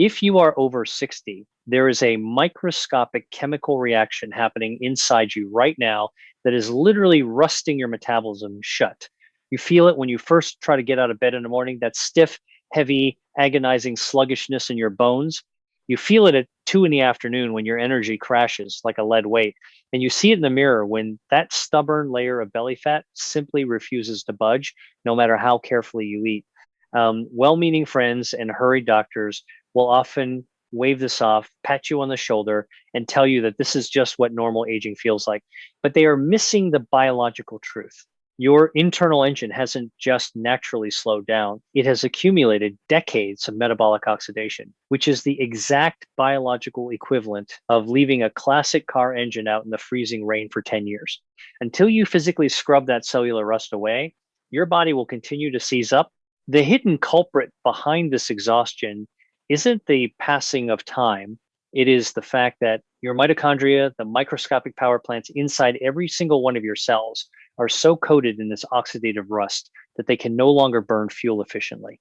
If you are over 60, there is a microscopic chemical reaction happening inside you right now that is literally rusting your metabolism shut. You feel it when you first try to get out of bed in the morning, that stiff, heavy, agonizing sluggishness in your bones. You feel it at 2 in the afternoon when your energy crashes like a lead weight. And you see it in the mirror when that stubborn layer of belly fat simply refuses to budge, no matter how carefully you eat. Well meaning friends and hurried doctors will often wave this off, pat you on the shoulder, and tell you that this is just what normal aging feels like. But they are missing the biological truth. Your internal engine hasn't just naturally slowed down, it has accumulated decades of metabolic oxidation, which is the exact biological equivalent of leaving a classic car engine out in the freezing rain for 10 years. Until you physically scrub that cellular rust away, your body will continue to seize up. The hidden culprit behind this exhaustion isn't the passing of time. It is the fact that your mitochondria, the microscopic power plants inside every single one of your cells, are so coated in this oxidative rust that they can no longer burn fuel efficiently.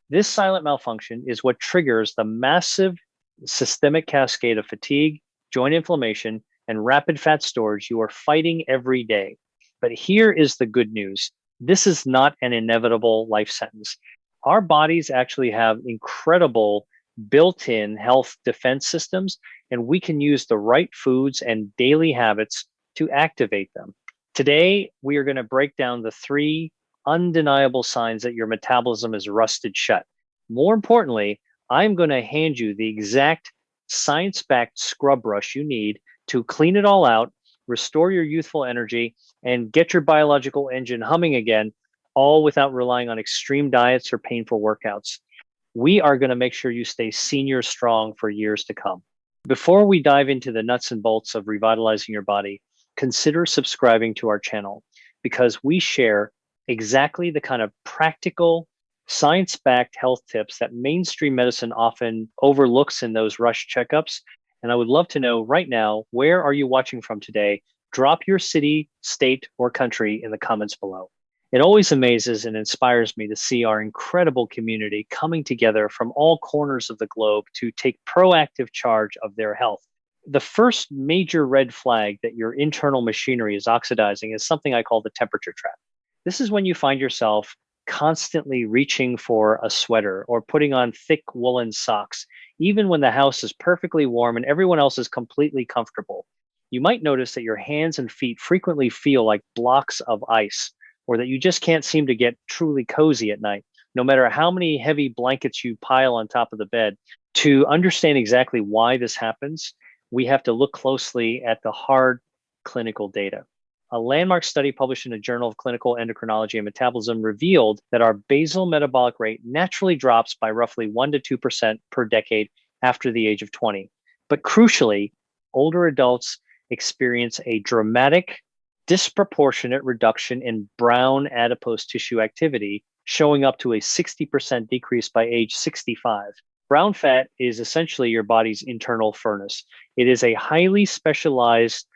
This silent malfunction is what triggers the massive systemic cascade of fatigue, joint inflammation, and rapid fat storage you are fighting every day. But here is the good news. This is not an inevitable life sentence. Our bodies actually have incredible built-in health defense systems, and we can use the right foods and daily habits to activate them. Today, we are going to break down the 3 undeniable signs that your metabolism is rusted shut. More importantly, I'm going to hand you the exact science-backed scrub brush you need to clean it all out, restore your youthful energy, and get your biological engine humming again, all without relying on extreme diets or painful workouts. We are going to make sure you stay senior strong for years to come. Before we dive into the nuts and bolts of revitalizing your body, consider subscribing to our channel because we share exactly the kind of practical, science-backed health tips that mainstream medicine often overlooks in those rush checkups. And I would love to know right now, where are you watching from today? Drop your city, state, or country in the comments below. It always amazes and inspires me to see our incredible community coming together from all corners of the globe to take proactive charge of their health. The first major red flag that your internal machinery is oxidizing is something I call the temperature trap. This is when you find yourself constantly reaching for a sweater or putting on thick woolen socks, even when the house is perfectly warm and everyone else is completely comfortable. You might notice that your hands and feet frequently feel like blocks of ice, or that you just can't seem to get truly cozy at night, no matter how many heavy blankets you pile on top of the bed. To understand exactly why this happens, we have to look closely at the hard clinical data. A landmark study published in the Journal of Clinical Endocrinology and Metabolism revealed that our basal metabolic rate naturally drops by roughly 1 to 2% per decade after the age of 20. But crucially, older adults experience a dramatic, disproportionate reduction in brown adipose tissue activity, showing up to a 60% decrease by age 65. Brown fat is essentially your body's internal furnace. It is a highly specialized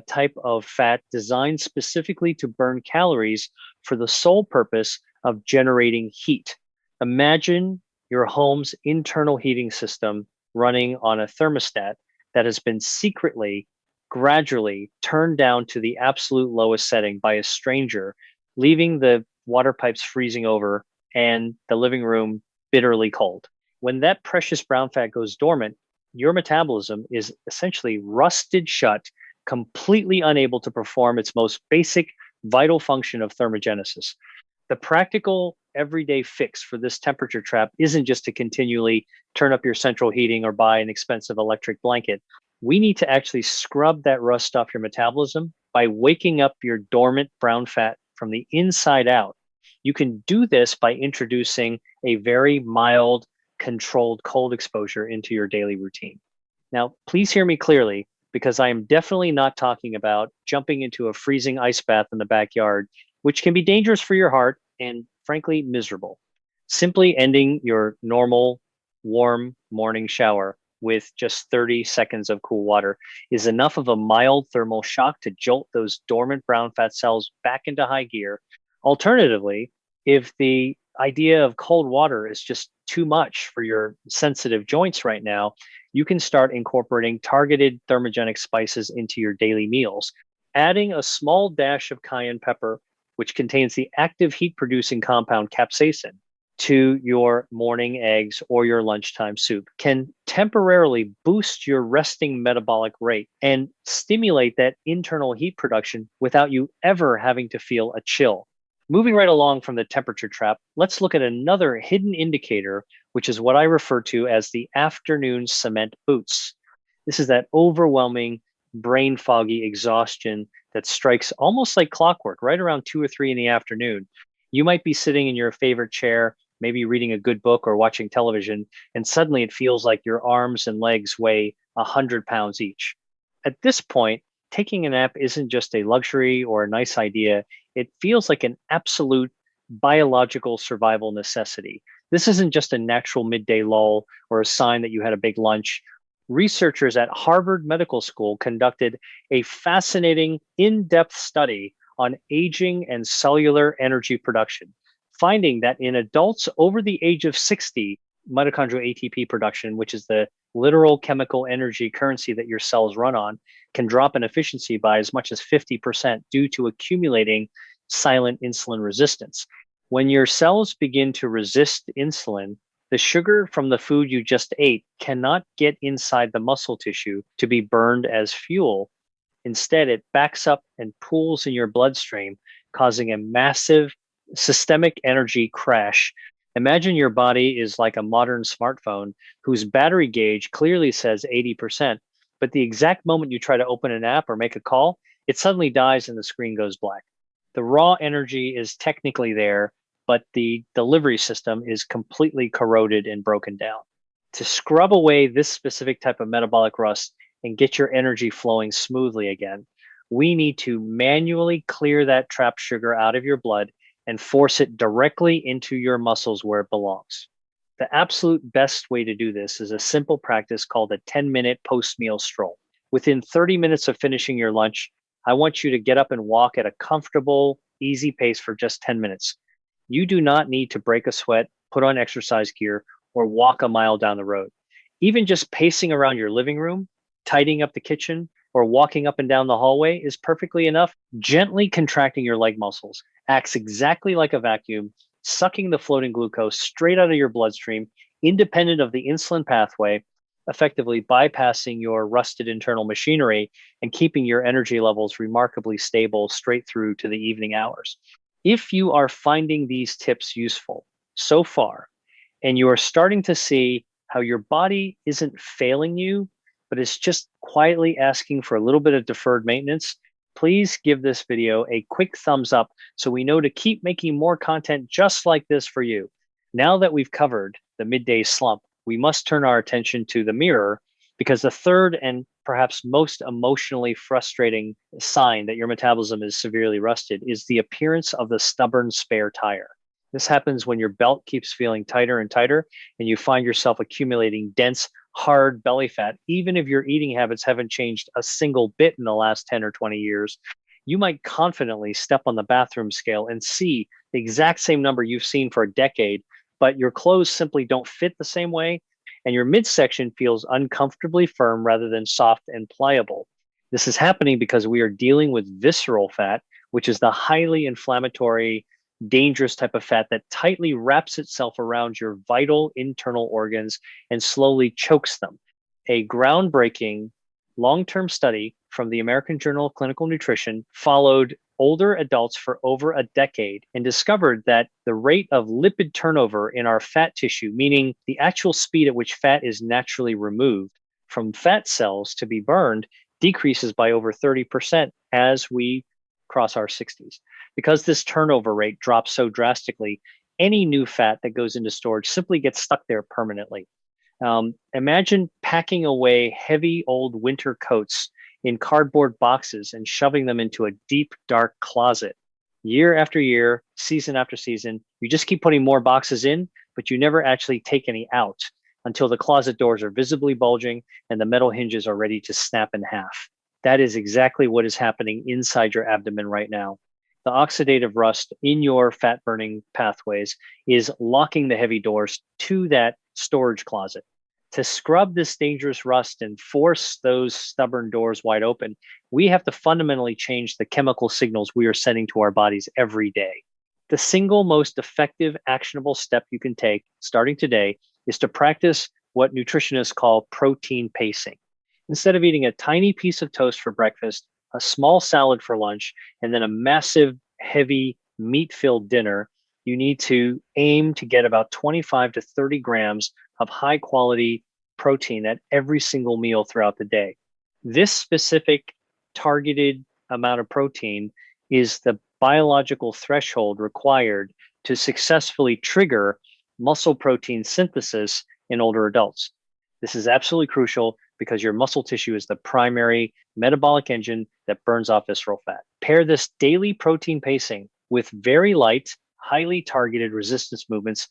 type of fat designed specifically to burn calories for the sole purpose of generating heat. Imagine your home's internal heating system running on a thermostat that has been secretly, gradually turned down to the absolute lowest setting by a stranger, leaving the water pipes freezing over and the living room bitterly cold. When that precious brown fat goes dormant, your metabolism is essentially rusted shut, completely unable to perform its most basic vital function of thermogenesis. The practical everyday fix for this temperature trap isn't just to continually turn up your central heating or buy an expensive electric blanket. We need to actually scrub that rust off your metabolism by waking up your dormant brown fat from the inside out. You can do this by introducing a very mild, controlled cold exposure into your daily routine. Now, please hear me clearly, because I am definitely not talking about jumping into a freezing ice bath in the backyard, which can be dangerous for your heart and frankly miserable. Simply ending your normal warm morning shower with just 30 seconds of cool water is enough of a mild thermal shock to jolt those dormant brown fat cells back into high gear. Alternatively, if the idea of cold water is just too much for your sensitive joints right now, you can start incorporating targeted thermogenic spices into your daily meals. Adding a small dash of cayenne pepper, which contains the active heat producing compound capsaicin, to your morning eggs or your lunchtime soup can temporarily boost your resting metabolic rate and stimulate that internal heat production without you ever having to feel a chill. Moving right along from the temperature trap, let's look at another hidden indicator, which is what I refer to as the afternoon cement boots. This is that overwhelming brain foggy exhaustion that strikes almost like clockwork right around 2 or 3 in the afternoon. You might be sitting in your favorite chair, maybe reading a good book or watching television, and suddenly it feels like your arms and legs weigh 100 pounds each. At this point, taking a nap isn't just a luxury or a nice idea, it feels like an absolute biological survival necessity. This isn't just a natural midday lull or a sign that you had a big lunch. Researchers at Harvard Medical School conducted a fascinating, in depth study on aging and cellular energy production, finding that in adults over the age of 60, mitochondrial ATP production, which is the literal chemical energy currency that your cells run on, can drop in efficiency by as much as 50% due to accumulating silent insulin resistance. When your cells begin to resist insulin, the sugar from the food you just ate cannot get inside the muscle tissue to be burned as fuel. Instead, it backs up and pools in your bloodstream, causing a massive systemic energy crash. Imagine your body is like a modern smartphone whose battery gauge clearly says 80%, but the exact moment you try to open an app or make a call, it suddenly dies and the screen goes black. The raw energy is technically there, but the delivery system is completely corroded and broken down. To scrub away this specific type of metabolic rust and get your energy flowing smoothly again, we need to manually clear that trapped sugar out of your blood and force it directly into your muscles where it belongs. The absolute best way to do this is a simple practice called a 10-minute post-meal stroll. Within 30 minutes of finishing your lunch, I want you to get up and walk at a comfortable, easy pace for just 10 minutes. You do not need to break a sweat, put on exercise gear, or walk a mile down the road. Even just pacing around your living room, tidying up the kitchen, or walking up and down the hallway is perfectly enough. Gently contracting your leg muscles acts exactly like a vacuum, sucking the floating glucose straight out of your bloodstream, independent of the insulin pathway, effectively bypassing your rusted internal machinery and keeping your energy levels remarkably stable straight through to the evening hours. If you are finding these tips useful so far, and you are starting to see how your body isn't failing you, but it's just quietly asking for a little bit of deferred maintenance, please give this video a quick thumbs up so we know to keep making more content just like this for you. Now that we've covered the midday slump, we must turn our attention to the mirror, because the third and perhaps most emotionally frustrating sign that your metabolism is severely rusted is the appearance of the stubborn spare tire. This happens when your belt keeps feeling tighter and tighter, and you find yourself accumulating dense, hard belly fat, even if your eating habits haven't changed a single bit in the last 10 or 20 years. You might confidently step on the bathroom scale and see the exact same number you've seen for a decade, but your clothes simply don't fit the same way, and your midsection feels uncomfortably firm rather than soft and pliable. This is happening because we are dealing with visceral fat, which is the highly inflammatory, dangerous type of fat that tightly wraps itself around your vital internal organs and slowly chokes them. A groundbreaking long-term study from the American Journal of Clinical Nutrition followed older adults for over a decade and discovered that the rate of lipid turnover in our fat tissue, meaning the actual speed at which fat is naturally removed from fat cells to be burned, decreases by over 30% as we cross our 60s. Because this turnover rate drops so drastically, any new fat that goes into storage simply gets stuck there permanently. Imagine packing away heavy old winter coats in cardboard boxes and shoving them into a deep, dark closet. Year after year, season after season, you just keep putting more boxes in, but you never actually take any out until the closet doors are visibly bulging and the metal hinges are ready to snap in half. That is exactly what is happening inside your abdomen right now. the oxidative rust in your fat burning pathways is locking the heavy doors to that storage closet. To scrub this dangerous rust and force those stubborn doors wide open, we have to fundamentally change the chemical signals we are sending to our bodies every day. The single most effective, actionable step you can take starting today is to practice what nutritionists call protein pacing. Instead of eating a tiny piece of toast for breakfast, a small salad for lunch, and then a massive, heavy, meat filled dinner, you need to aim to get about 25 to 30 grams of high quality protein at every single meal throughout the day. This specific targeted amount of protein is the biological threshold required to successfully trigger muscle protein synthesis in older adults. This is absolutely crucial because your muscle tissue is the primary metabolic engine that burns off visceral fat. Pair this daily protein pacing with very light, highly targeted resistance movements.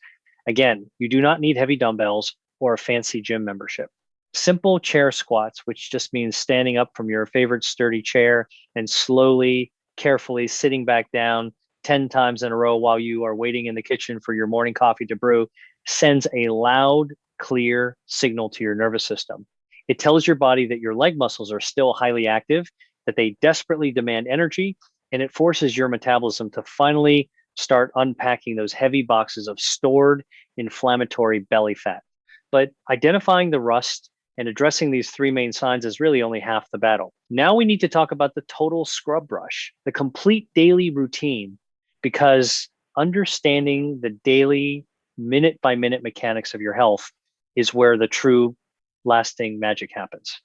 Again, you do not need heavy dumbbells or a fancy gym membership. Simple chair squats, which just means standing up from your favorite sturdy chair and slowly, carefully sitting back down 10 times in a row while you are waiting in the kitchen for your morning coffee to brew, sends a loud, clear signal to your nervous system. It tells your body that your leg muscles are still highly active, that they desperately demand energy, and it forces your metabolism to finally start unpacking those heavy boxes of stored inflammatory belly fat. But identifying the rust and addressing these three main signs is really only half the battle. Now we need to talk about the total scrub brush, the complete daily routine, because understanding the daily minute by minute mechanics of your health is where the true lasting magic happens.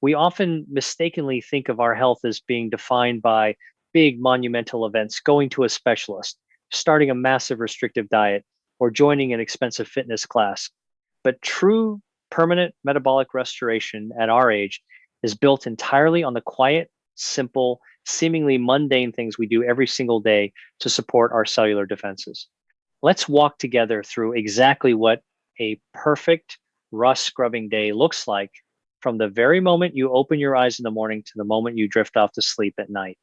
We often mistakenly think of our health as being defined by big monumental events, going to a specialist, starting a massive restrictive diet, or joining an expensive fitness class. But true permanent metabolic restoration at our age is built entirely on the quiet, simple, seemingly mundane things we do every single day to support our cellular defenses. Let's walk together through exactly what a perfect rust scrubbing day looks like from the very moment you open your eyes in the morning to the moment you drift off to sleep at night.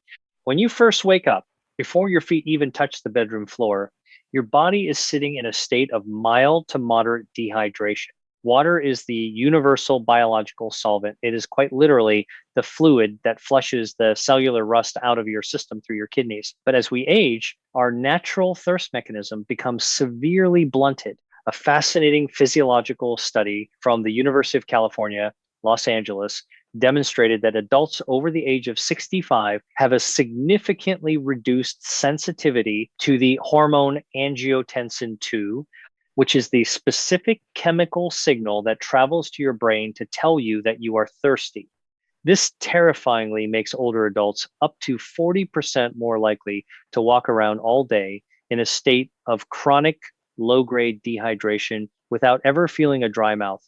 When you first wake up, before your feet even touch the bedroom floor, your body is sitting in a state of mild to moderate dehydration. Water is the universal biological solvent. It is quite literally the fluid that flushes the cellular rust out of your system through your kidneys. But as we age, our natural thirst mechanism becomes severely blunted. A fascinating physiological study from the University of California, Los Angeles, demonstrated that adults over the age of 65 have a significantly reduced sensitivity to the hormone angiotensin 2, which is the specific chemical signal that travels to your brain to tell you that you are thirsty. This terrifyingly makes older adults up to 40% more likely to walk around all day in a state of chronic low-grade dehydration without ever feeling a dry mouth.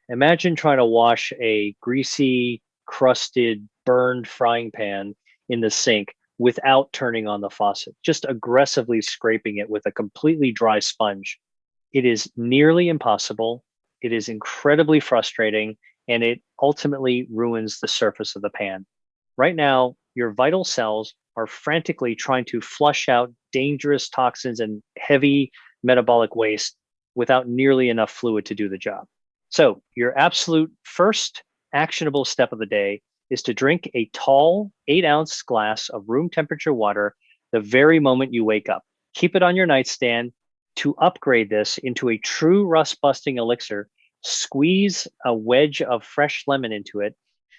Imagine trying to wash a greasy, crusted, burned frying pan in the sink without turning on the faucet, just aggressively scraping it with a completely dry sponge. It is nearly impossible. It is incredibly frustrating, and it ultimately ruins the surface of the pan. Right now, your vital cells are frantically trying to flush out dangerous toxins and heavy metabolic waste without nearly enough fluid to do the job. So, your absolute first actionable step of the day is to drink a tall 8-ounce glass of room temperature water the very moment you wake up. Keep it on your nightstand. To upgrade this into a true rust busting elixir, squeeze a wedge of fresh lemon into it.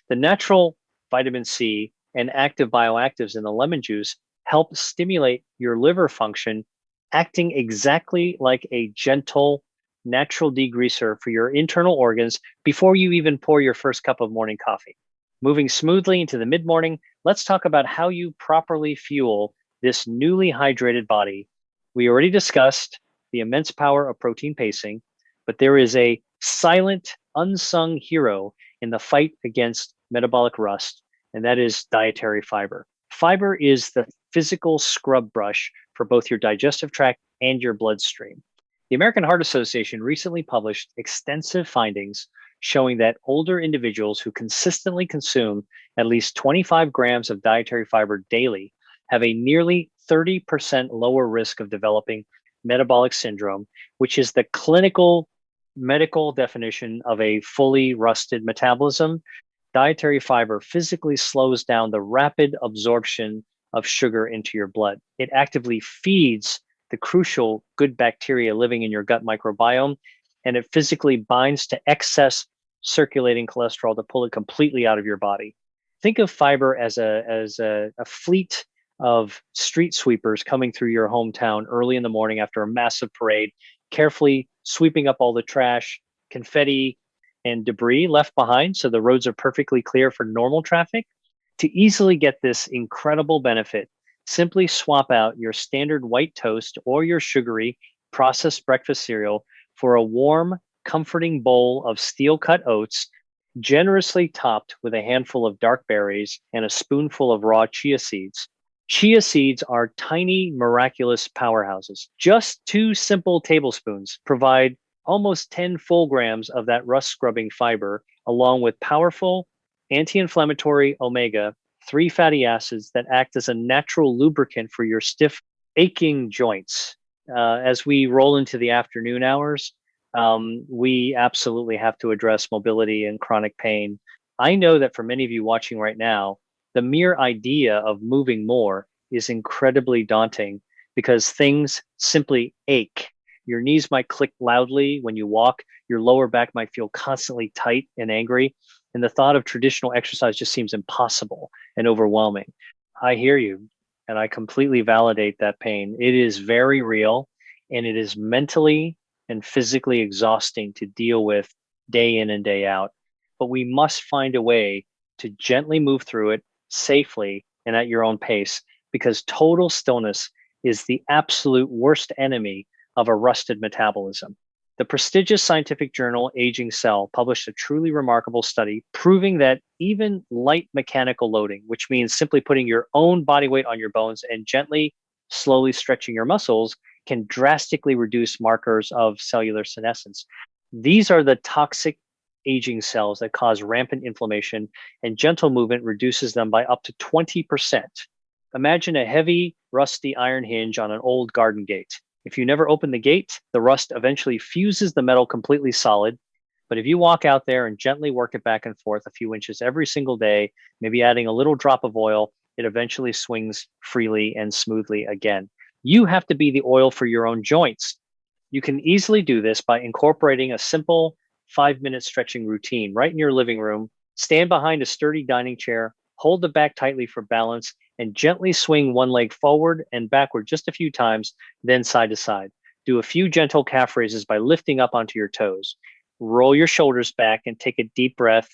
The natural vitamin C and active bioactives in the lemon juice help stimulate your liver function, acting exactly like a gentle natural degreaser for your internal organs before you even pour your first cup of morning coffee. Moving smoothly into the mid-morning, let's talk about how you properly fuel this newly hydrated body. We already discussed the immense power of protein pacing, but there is a silent, unsung hero in the fight against metabolic rust, and that is dietary fiber. Fiber is the physical scrub brush for both your digestive tract and your bloodstream. The American Heart Association recently published extensive findings showing that older individuals who consistently consume at least 25 grams of dietary fiber daily have a nearly 30% lower risk of developing metabolic syndrome, which is the clinical medical definition of a fully rusted metabolism. Dietary fiber physically slows down the rapid absorption of sugar into your blood. It actively feeds the crucial good bacteria living in your gut microbiome, and it physically binds to excess circulating cholesterol to pull it completely out of your body. Think of fiber as a fleet of street sweepers coming through your hometown early in the morning after a massive parade, carefully sweeping up all the trash, confetti, and debris left behind so the roads are perfectly clear for normal traffic. To easily get this incredible benefit, simply swap out your standard white toast or your sugary processed breakfast cereal for a warm, comforting bowl of steel cut oats, generously topped with a handful of dark berries and a spoonful of raw chia seeds. Chia seeds are tiny, miraculous powerhouses. Just 2 simple tablespoons provide almost 10 full grams of that rust scrubbing fiber, along with powerful anti inflammatory omega 3 fatty acids that act as a natural lubricant for your stiff, aching joints. As we roll into the afternoon hours, we absolutely have to address mobility and chronic pain. I know that for many of you watching right now, the mere idea of moving more is incredibly daunting because things simply ache. Your knees might click loudly when you walk, your lower back might feel constantly tight and angry, and the thought of traditional exercise just seems impossible and overwhelming. I hear you, and I completely validate that pain. It is very real, and it is mentally and physically exhausting to deal with day in and day out. But we must find a way to gently move through it safely and at your own pace, because total stillness is the absolute worst enemy of a rusted metabolism. The prestigious scientific journal Aging Cell published a truly remarkable study proving that even light mechanical loading, which means simply putting your own body weight on your bones and gently, slowly stretching your muscles, can drastically reduce markers of cellular senescence. These are the toxic aging cells that cause rampant inflammation, and gentle movement reduces them by up to 20%. Imagine a heavy, rusty iron hinge on an old garden gate. If you never open the gate, the rust eventually fuses the metal completely solid. But if you walk out there and gently work it back and forth a few inches every single day, maybe adding a little drop of oil, it eventually swings freely and smoothly again. You have to be the oil for your own joints. You can easily do this by incorporating a simple 5-minute stretching routine right in your living room. Stand behind a sturdy dining chair, hold the back tightly for balance, and gently swing one leg forward and backward just a few times, then side to side. Do a few gentle calf raises by lifting up onto your toes. Roll your shoulders back and take a deep breath.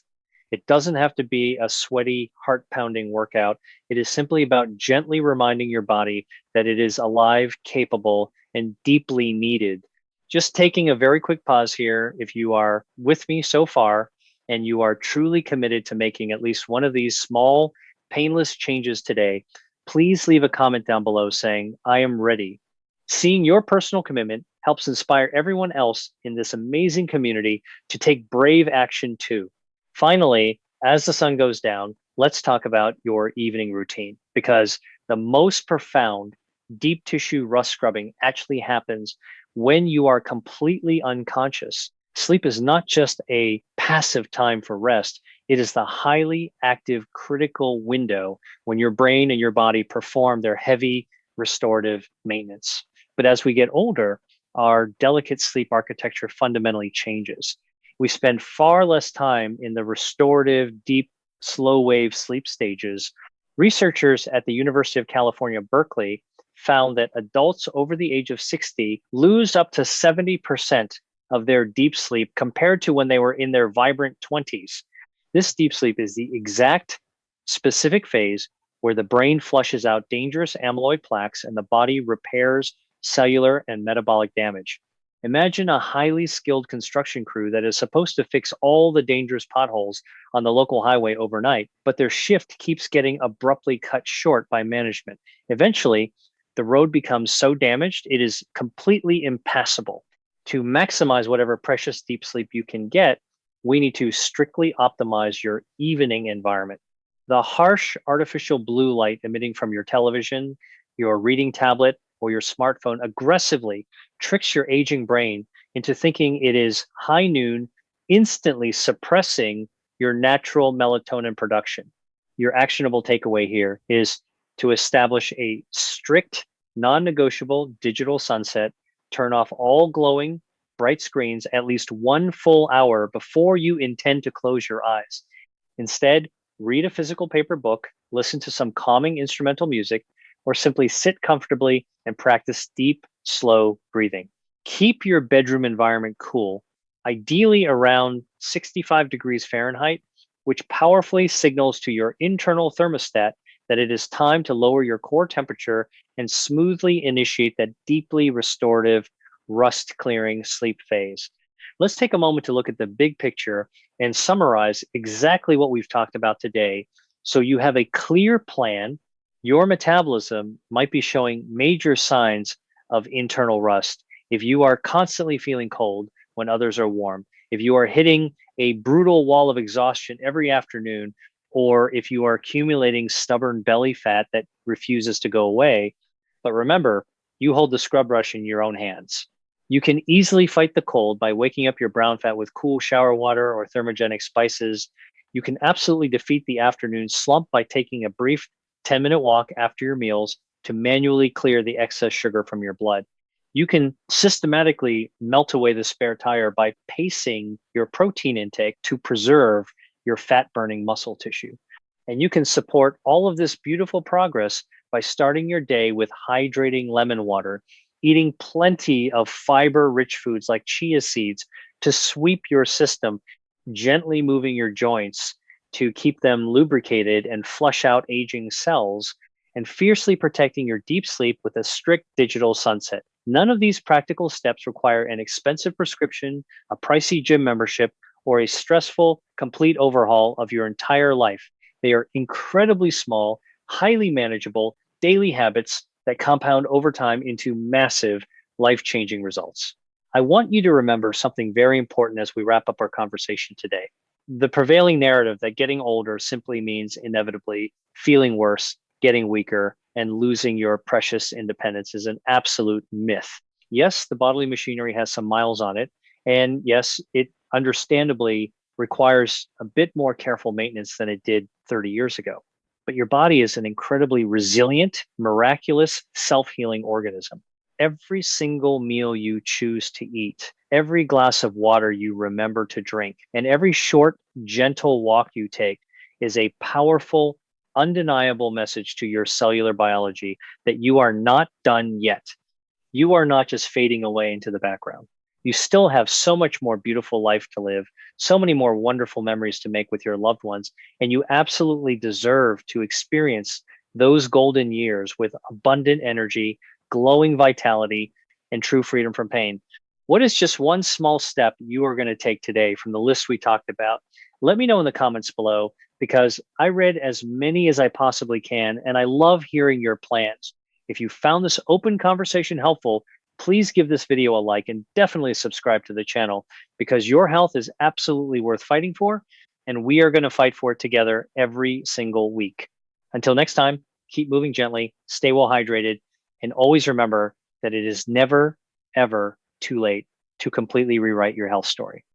It doesn't have to be a sweaty, heart-pounding workout. It is simply about gently reminding your body that it is alive, capable, and deeply needed. Just taking a very quick pause here, if you are with me so far and you are truly committed to making at least one of these small, painless changes today, please leave a comment down below saying, I am ready. Seeing your personal commitment helps inspire everyone else in this amazing community to take brave action too. Finally, as the sun goes down, let's talk about your evening routine, because the most profound deep tissue rust scrubbing actually happens when you are completely unconscious. Sleep is not just a passive time for rest. It is the highly active critical window when your brain and your body perform their heavy restorative maintenance. But as we get older, our delicate sleep architecture fundamentally changes. We spend far less time in the restorative, deep, slow wave sleep stages. Researchers at the University of California, Berkeley, found that adults over the age of 60 lose up to 70% of their deep sleep compared to when they were in their vibrant 20s. This deep sleep is the exact specific phase where the brain flushes out dangerous amyloid plaques and the body repairs cellular and metabolic damage. Imagine a highly skilled construction crew that is supposed to fix all the dangerous potholes on the local highway overnight, but their shift keeps getting abruptly cut short by management. Eventually, the road becomes so damaged, it is completely impassable. To maximize whatever precious deep sleep you can get, we need to strictly optimize your evening environment. The harsh artificial blue light emitting from your television, Your reading tablet or your smartphone aggressively tricks your aging brain into thinking it is high noon, instantly suppressing your natural melatonin production. Your actionable takeaway here is to establish a strict, non negotiable digital sunset, turn off all glowing, bright screens at least 1 full hour before you intend to close your eyes. Instead, read a physical paper book, listen to some calming instrumental music, or simply sit comfortably and practice deep, slow breathing. Keep your bedroom environment cool, ideally around 65 degrees Fahrenheit, which powerfully signals to your internal thermostat that it is time to lower your core temperature and smoothly initiate that deeply restorative, rust clearing sleep phase. Let's take a moment to look at the big picture and summarize exactly what we've talked about today so you have a clear plan. Your metabolism might be showing major signs of internal rust. If you are constantly feeling cold when others are warm, if you are hitting a brutal wall of exhaustion every afternoon, or if you are accumulating stubborn belly fat that refuses to go away. But remember, you hold the scrub brush in your own hands. You can easily fight the cold by waking up your brown fat with cool shower water or thermogenic spices. You can absolutely defeat the afternoon slump by taking a brief 10-minute walk after your meals to manually clear the excess sugar from your blood. You can systematically melt away the spare tire by pacing your protein intake to preserve your fat burning muscle tissue. And you can support all of this beautiful progress by starting your day with hydrating lemon water, eating plenty of fiber rich foods like chia seeds to sweep your system, gently moving your joints to keep them lubricated and flush out aging cells, and fiercely protecting your deep sleep with a strict digital sunset. None of these practical steps require an expensive prescription, a pricey gym membership, or a stressful, complete overhaul of your entire life. They are incredibly small, highly manageable daily habits that compound over time into massive, life changing results. I want you to remember something very important as we wrap up our conversation today. The prevailing narrative that getting older simply means inevitably feeling worse, getting weaker, and losing your precious independence is an absolute myth. Yes, the bodily machinery has some miles on it. And yes, it understandably requires a bit more careful maintenance than it did 30 years ago. But your body is an incredibly resilient, miraculous, self healing organism. Every single meal you choose to eat, every glass of water you remember to drink, and every short, gentle walk you take is a powerful, undeniable message to your cellular biology that you are not done yet. You are not just fading away into the background. You still have so much more beautiful life to live, so many more wonderful memories to make with your loved ones, and you absolutely deserve to experience those golden years with abundant energy, glowing vitality, and true freedom from pain. What is just one small step you are going to take today from the list we talked about? Let me know in the comments below because I read as many as I possibly can, and I love hearing your plans. If you found this open conversation helpful, please give this video a like and definitely subscribe to the channel because your health is absolutely worth fighting for, and we are going to fight for it together every single week. Until next time, keep moving gently, stay well hydrated, and always remember that it is never, ever too late to completely rewrite your health story.